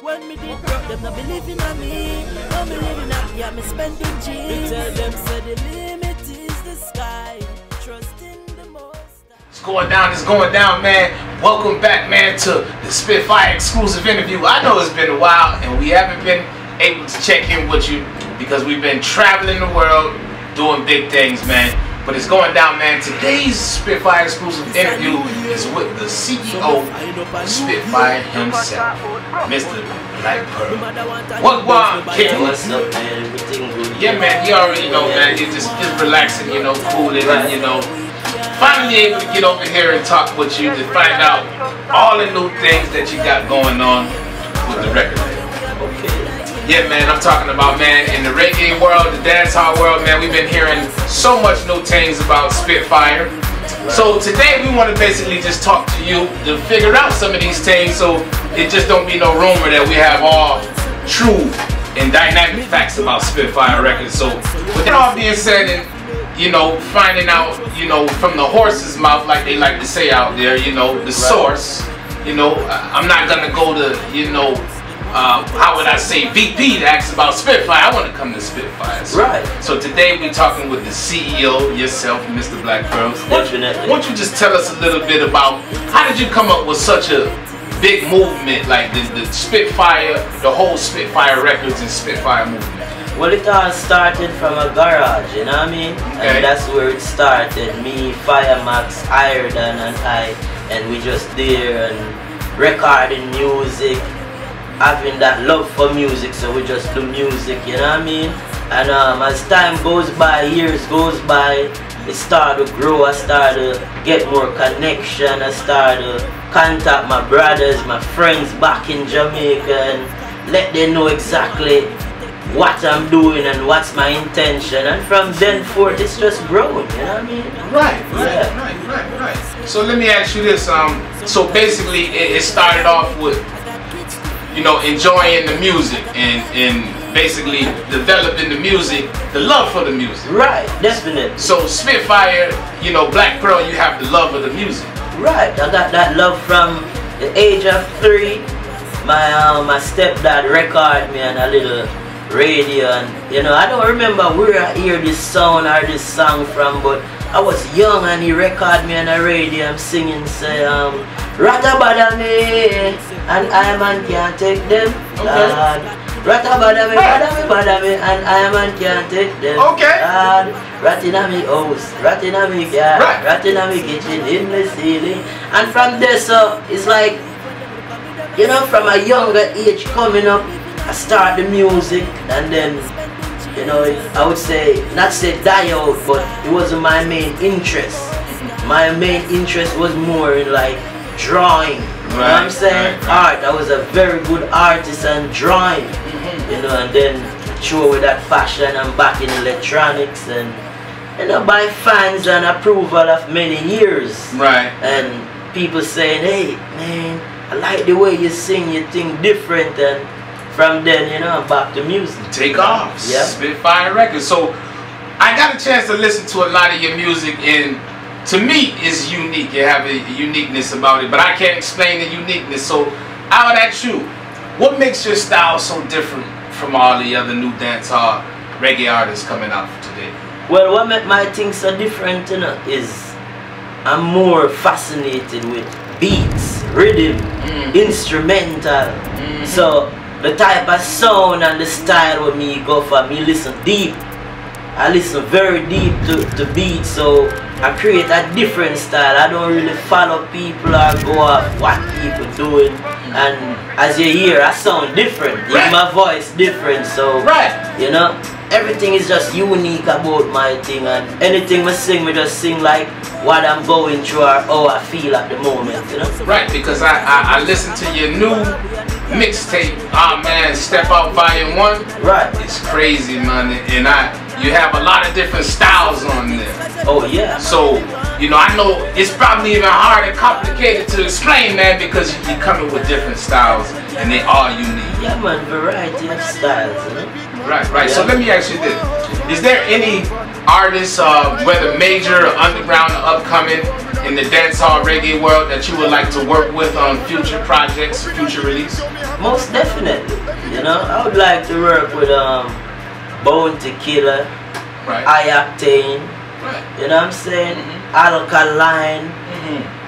When me did broke, them not believing on me. No me living up, yeah, me spending G's. Tell them say the limit is the sky. Trust in the most. It's going down, man. Welcome back, man, to the Spi Fiyah Exclusive interview. I know it's been a while, and we haven't been able to check in with you because we've been traveling the world, doing big things, man. But it's going down, man. Today's Spi Fiyah Exclusive interview is with the CEO of Spi Fiyah himself, Mr. Blaq Purl. What, kid? What's up, man? Everything good? Yeah, man. You already know, man. It's relaxing, you know, cooling, and you know. Finally able to get over here and talk with you to find out all the new things that you got going on with the record label. Okay. Yeah, man, I'm talking about, man, in the reggae world, the dancehall world, man, we've been hearing so much new things about Spi Fiyah. So today we want to basically just talk to you to figure out some of these things so it just don't be no rumor that we have all true and dynamic facts about Spi Fiyah Records. So with that all being said, and you know, finding out, you know, from the horse's mouth, like they like to say out there, you know, the source, you know, I'm not gonna go to, you know, how would I say, VP to ask about Spi Fiyah. I want to come to Spi Fiyah. So, right. So today we're talking with the CEO, yourself, Mr. Blaq Purl. Definitely. Why don't you just tell us a little bit about how did you come up with such a big movement like the Spi Fiyah, the whole Spi Fiyah Records and Spi Fiyah movement? Well, it all started from a garage, you know what I mean? Okay. And that's where it started. Me, Fire Max, Ireton, and I, and we just there and recording music, having that love for music, so we just do music, you know what I mean? And as time goes by, years goes by, it started to grow. I started to get more connection. I started to contact my brothers, my friends back in Jamaica, and let them know exactly what I'm doing and what's my intention, and from then forth it's just growing, you know what I mean? Right. So let me ask you this, so basically it started off with, you know, enjoying the music and basically developing the music, the love for the music. Right, definitely. So Spi Fiyah, you know, Blaq Purl, you have the love of the music. Right, I got that love from the age of 3. My stepdad recorded me on a little radio, and you know, I don't remember where I hear this sound or this song from, but I was young and he recorded me on the radio. I'm singing, say, Rata bada me, and I man can't take them. Rata bada me, and I man can't take them. Okay. Rat inna me house, rat inna me car, rat inna me kitchen, in the ceiling. And from there, so it's like, you know, from a younger age coming up, I start the music, and then, you know, I would say, not say die out, but it wasn't my main interest. My main interest was more in like drawing, you know what I'm saying? Art. I was a very good artist and drawing, you know, and then through with that fashion, I'm back in electronics, and, you know, by fans and approval of many years. Right. And people saying, hey, man, I like the way you sing, you think different, and from then, you know, I'm back to music. Take off. Yeah. Spi Fiyah Records. So I got a chance to listen to a lot of your music, and to me it's unique. You have a uniqueness about it, but I can't explain the uniqueness. So I would ask you, what makes your style so different from all the other new dancehall reggae artists coming out today? Well, what makes my things so different, you know, is I'm more fascinated with beats, rhythm, instrumental. So the type of sound and the style with me go for, me listen deep. I listen very deep to beats, so I create a different style. I don't really follow people or go off what people doing. And as you hear, I sound different. Even my voice different, so you know, everything is just unique about my thing, and anything we just sing like what I'm going through or how I feel at the moment, you know? Right, because I listened to your new mixtape, man, Step Out Volume 1. Right. It's crazy, man, and you have a lot of different styles on there. Oh yeah. So, you know, I know it's probably even hard and complicated to explain, man, because you're coming with different styles and they are unique. Yeah, man, variety of styles, you know? Right. Yeah. So let me ask you this. Is there any artists, whether major or underground or upcoming, in the dancehall reggae world that you would like to work with on future projects, future release? Most definitely. You know, I would like to work with Bounty Killer, right. High Octane, right. You know what I'm saying? Alkaline,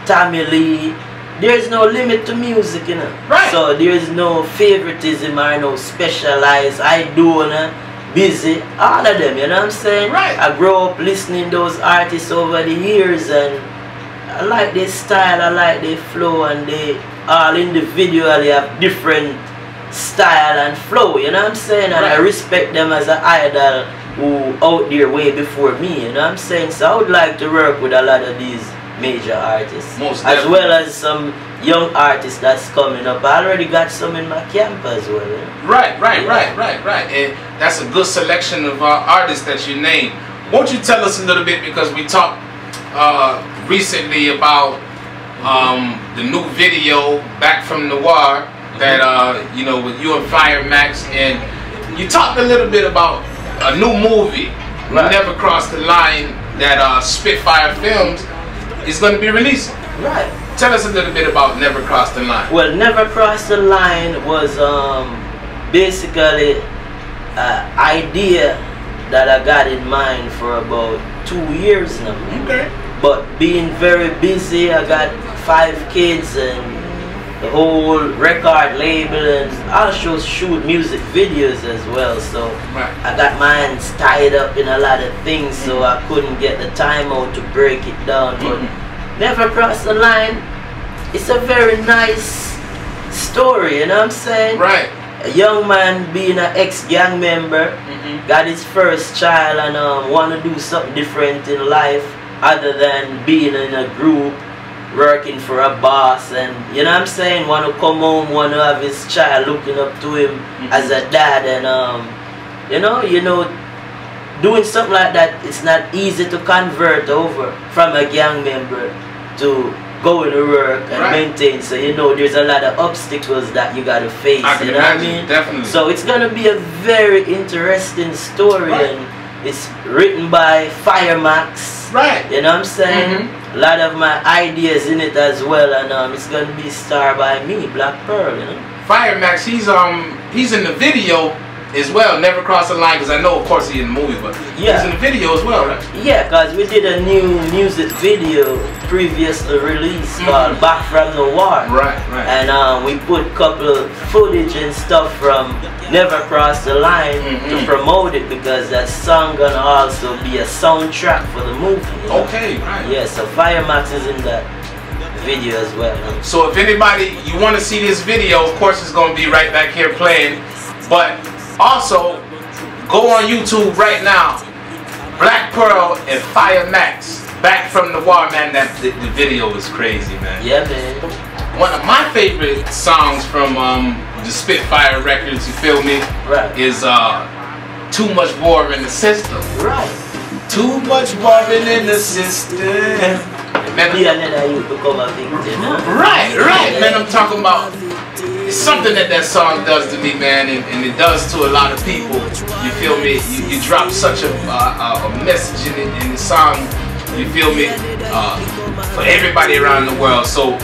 Tommy Lee. There's no limit to music, you know. Right. So there's no favoritism or no specialized. I do, busy, all of them, you know what I'm saying? Right. I grew up listening to those artists over the years, and I like their style, I like their flow, and they all individually have different style and flow, you know what I'm saying? And right. I respect them as an idol who out there way before me, you know what I'm saying? So I would like to work with a lot of these major artists, as well as some young artists that's coming up. I already got some in my camp as well. You know? Right. And that's a good selection of artists that you named. Won't you tell us a little bit, because we talked recently about the new video, Back from Noir, that you know, with you and Fire Max, and you talked a little bit about a new movie, right. Never Crossed the Line, that Spi Fiyah Films is going to be releasing. Right. Tell us a little bit about Never Crossed the Line. Well, Never Crossed the Line was basically an idea that I got in mind for about 2 years now. Okay. But being very busy, I got 5 kids and the whole record label, and I also shoot music videos as well. So right. I got my hands tied up in a lot of things, so I couldn't get the time out to break it down. But Never Crossed the Line, it's a very nice story, you know what I'm saying? Right. A young man being an ex-gang member, got his first child, and want to do something different in life other than being in a group, working for a boss, and you know what I'm saying, want to come home, want to have his child looking up to him as a dad, and you know, doing something like that, it's not easy to convert over from a gang member to going to work and right. maintain. So you know, there's a lot of obstacles that you gotta face. I can you know imagine, what I mean? definitely. So it's gonna be a very interesting story, right. and it's written by Fire Max. Right. You know what I'm saying? A lot of my ideas in it as well, and it's gonna be starred by me, Blaq Purl. You know. Fire Max, he's in the video as well, Never Crossed the Line, because I know of course he's in the movie, but yeah. he's in the video as well, right? Yeah, because we did a new music video previously released called Back from Noir. Right. And we put a couple of footage and stuff from Never Crossed the Line to promote it, because that song gonna also be a soundtrack for the movie. You know? Okay, right. Yeah, so Fire Max is in that video as well. Huh? So if anybody, you want to see this video, of course it's going to be right back here playing, but also go on YouTube right now, Blaq Purl and Fire Max, Back from Noir, man. That the video is crazy, man. Yeah, man. One of my favorite songs from the Spi Fiyah Records, you feel me? Right. Is Too Much War in the System. Right. Too much warring in the system. Man, right, man. I'm talking about, it's something that song does to me, man, and it does to a lot of people. You feel me? You drop such a message in the song. You feel me? For everybody around the world. So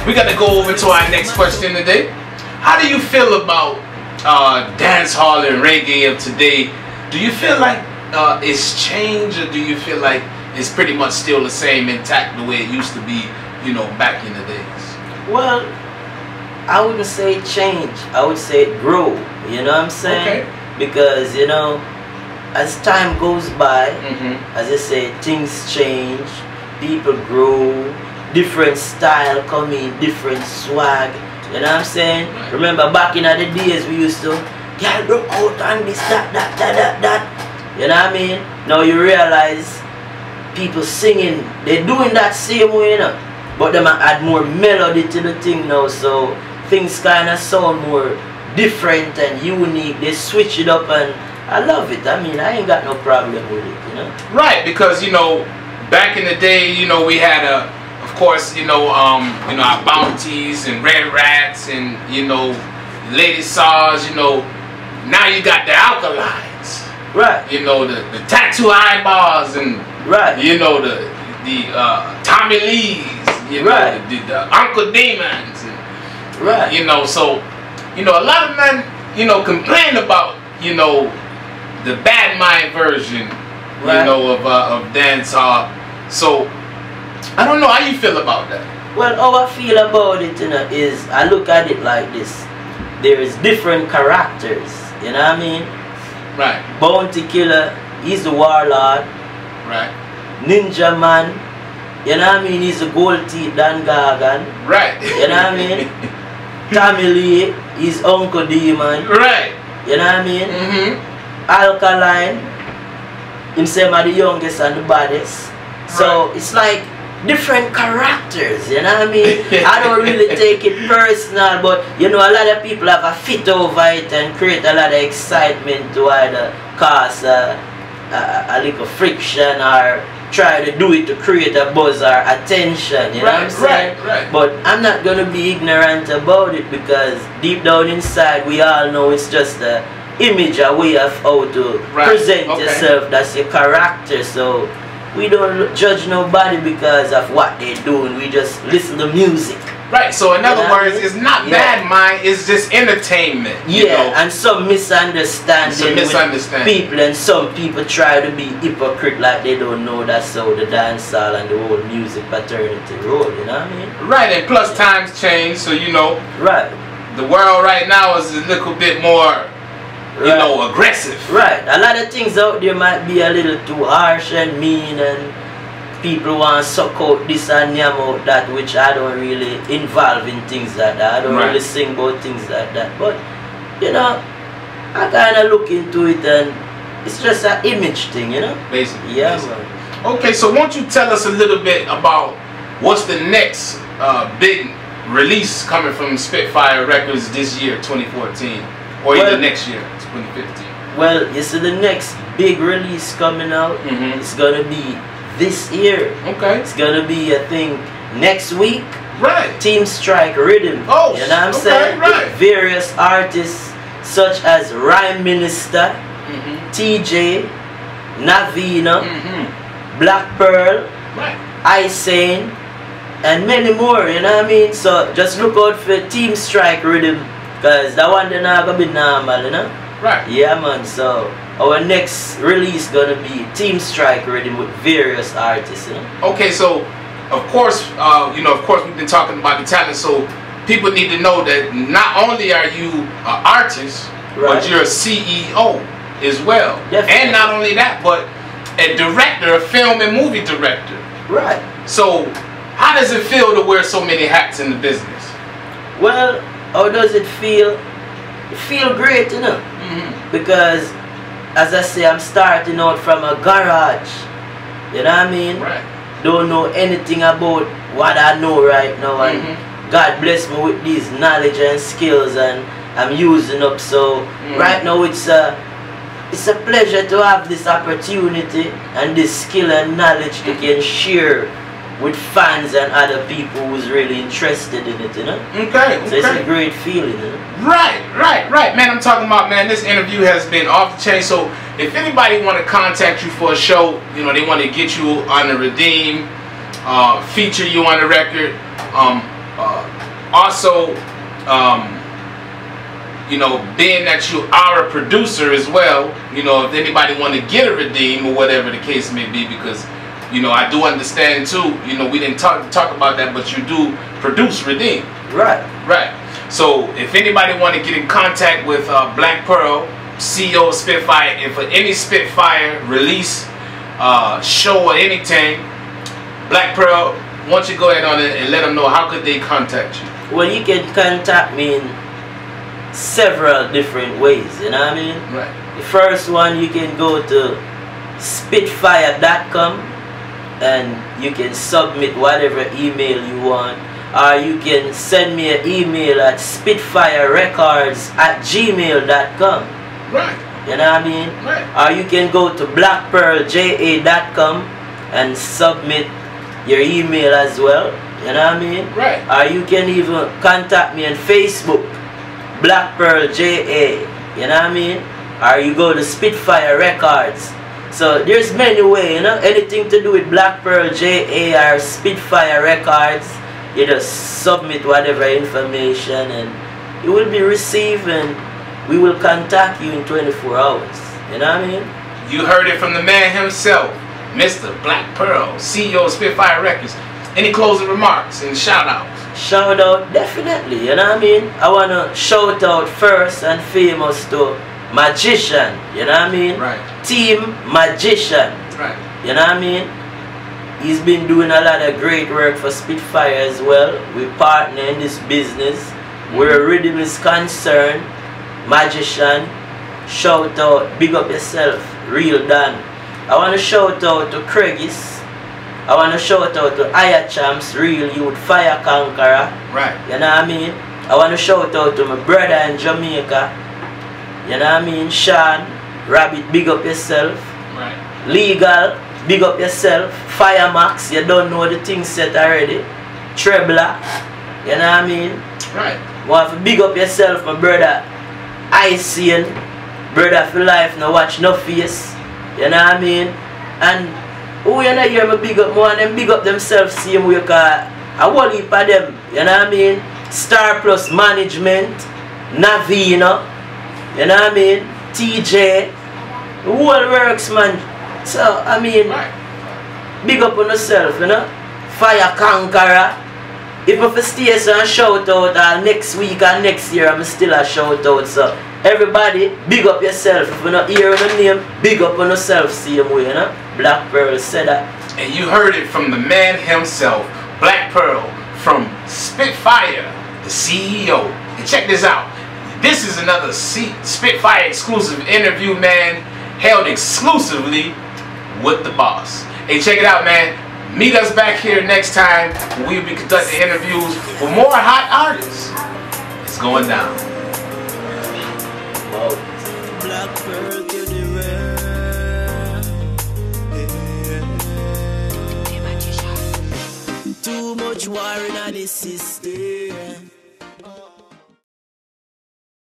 we got to go over to our next question today. How do you feel about dancehall and reggae of today? Do you feel like it's changed, or do you feel like it's pretty much still the same, intact the way it used to be, you know, back in the days? Well, I wouldn't say change. I would say it grow. You know what I'm saying? Okay. Because, you know, as time goes by, as I say, things change, people grow, different style come in, different swag. You know what I'm saying? Right. Remember back in the days we used to, girl, broke out and this, that. You know what I mean? Now you realize people singing, they're doing that same way, you know, but them add more melody to the thing now, so things kind of sound more different and unique. They switch it up, and I love it. I mean, I ain't got no problem with it, you know. Right, because, you know, back in the day, you know, we had of course, you know, our Bounties and Red Rats and, you know, Lady Saws, you know. Now you got the Alkalines. Right. You know, the tattoo eyeballs and, right. You know, the Tommy Lees, you know, the Uncle Demons, and, you know, so, you know, a lot of men, you know, complain about, you know, the bad mind version, you know, of dancehall. So, I don't know how you feel about that. Well, how I feel about it, you know, is I look at it like this. There is different characters, you know what I mean? Right. Bounty Killer, he's the warlord. Right. Ninja Man, you know what I mean? He's the gold teeth Dan Gargan. Right. You know what I mean? Tommy Lee, he's Uncle Demon. Right. You know what I mean? Alkaline, himself are the youngest and the baddest. So it's like different characters, you know what I mean? I don't really take it personal, but you know, a lot of people have a fit over it and create a lot of excitement to either cause a little friction or try to do it to create a buzz or attention, you know what I'm saying? Right. But I'm not gonna be ignorant about it, because deep down inside we all know it's just a image, a way of how to present yourself. That's your character. So we don't judge nobody because of what they're doing. We just listen to music. Right. So in other words, it's not bad mind. It's just entertainment. You know? And some misunderstanding. With people, and some people try to be hypocrite, like they don't know that's how the dancehall and the whole music paternity roll. You know what I mean? Right. And plus times change, so you know. Right. The world right now is a little bit more, you know, aggressive. Right. A lot of things out there might be a little too harsh and mean, and people want to suck out this and yam out that, which I don't really involve in things like that. I don't really sing about things like that. But, you know, I kind of look into it, and it's just an image thing, you know? Basically. Yeah, man. Okay, so won't you tell us a little bit about what's the next big release coming from Spi Fiyah Records this year, 2014? Or either next year, 2015. Well, you see, the next big release coming out, it's gonna be this year. Okay. It's gonna be, I think, next week. Right. Team Strike Rhythm. Oh, you know what I'm saying? Right. With various artists such as Rhyme Minister, TJ, Navina, Blaq Purl, Isane, and many more, you know what I mean? So just look out for Team Strike Rhythm, because that one they're not gonna be normal, you know? Right. Yeah, man. So our next release gonna be Team Strike Rhythm with various artists, you know? Okay, so of course, you know, of course we've been talking about the talent, so people need to know that not only are you an artist, but you're a CEO as well. Definitely. And not only that, but a director, a film and movie director. Right. So how does it feel to wear so many hats in the business? Well, how does it feel? It feel great, you know? Because, as I say, I'm starting out from a garage. You know what I mean? Right. Don't know anything about what I know right now, and God bless me with these knowledge and skills, and I'm using up. So right now it's a pleasure to have this opportunity and this skill and knowledge to can share with fans and other people who's really interested in it, you know? Okay. So it's a great feeling, you know? Right. Man, I'm talking about, man, this interview has been off the chain. So if anybody want to contact you for a show, you know, they want to get you on the Redeem, feature you on the record, also, you know, being that you are a producer as well, you know, if anybody want to get a Redeem or whatever the case may be, because, you know, I do understand too, you know, we didn't talk about that, but you do produce Redeem. Right. So if anybody want to get in contact with Blaq Purl, CEO of Spi Fiyah, and for any Spi Fiyah release, show or anything, Blaq Purl, why don't you go ahead on it and let them know how could they contact you? Well, you can contact me in several different ways, you know what I mean? Right. The first one, you can go to spitfire.com and you can submit whatever email you want, or you can send me an email at spitfirerecords@gmail.com. Right. You know what I mean? Right. Or you can go to blackpearlja.com and submit your email as well. You know what I mean? Right. Or you can even contact me on Facebook, Blaq Purl JA. You know what I mean? Or you go to Spi Fiyah Records So there's many ways, you know, anything to do with Blaq Purl, JA or Spi Fiyah Records, you just submit whatever information and it will be received and we will contact you in 24 hours. You know what I mean? You heard it from the man himself, Mr. Blaq Purl, CEO of Spi Fiyah Records. Any closing remarks and shout outs? Shout out, definitely, you know what I mean? I want to shout out first and famous to Magician, you know what I mean? Right. Team Magician, right. You know what I mean? He's been doing a lot of great work for Spi Fiyah as well. We partner in this business. Where rhythm is concerned, Magician, shout out, big up yourself, real Dan. I want to shout out to Craigis. I want to shout out to Higher Champs, real youth, Fire Conqueror. Right. You know what I mean? I want to shout out to my brother in Jamaica. You know what I mean? Sean, Rabbit, big up yourself. Right. Legal, big up yourself. Fire Max, you don't know the thing set already. Trebler, you know what I mean? Right. Want to big up yourself, my brother. Icing, brother for life, no watch no face. You know what I mean? And who you know hear me big up more and them big up themselves same way cause I whole heap of them, you know what I mean? Star Plus Management, Navino, you know what I mean? TJ, the whole works, man. So I mean, big up on yourself, you know? Fire Conqueror. If I stay so and shout out next week and next year, I'm still a shout out. So everybody, big up yourself. If you not hear my name, big up on yourself same way, you know? Blaq Purl said that. And you heard it from the man himself, Blaq Purl, from Spi Fiyah, the CEO. And check this out. This is another Spi Fiyah exclusive interview, man, held exclusively with the boss. Hey, check it out, man. Meet us back here next time when we'll be conducting interviews with more hot artists. It's going down. Blaq Purl to the world. Too much war in this system.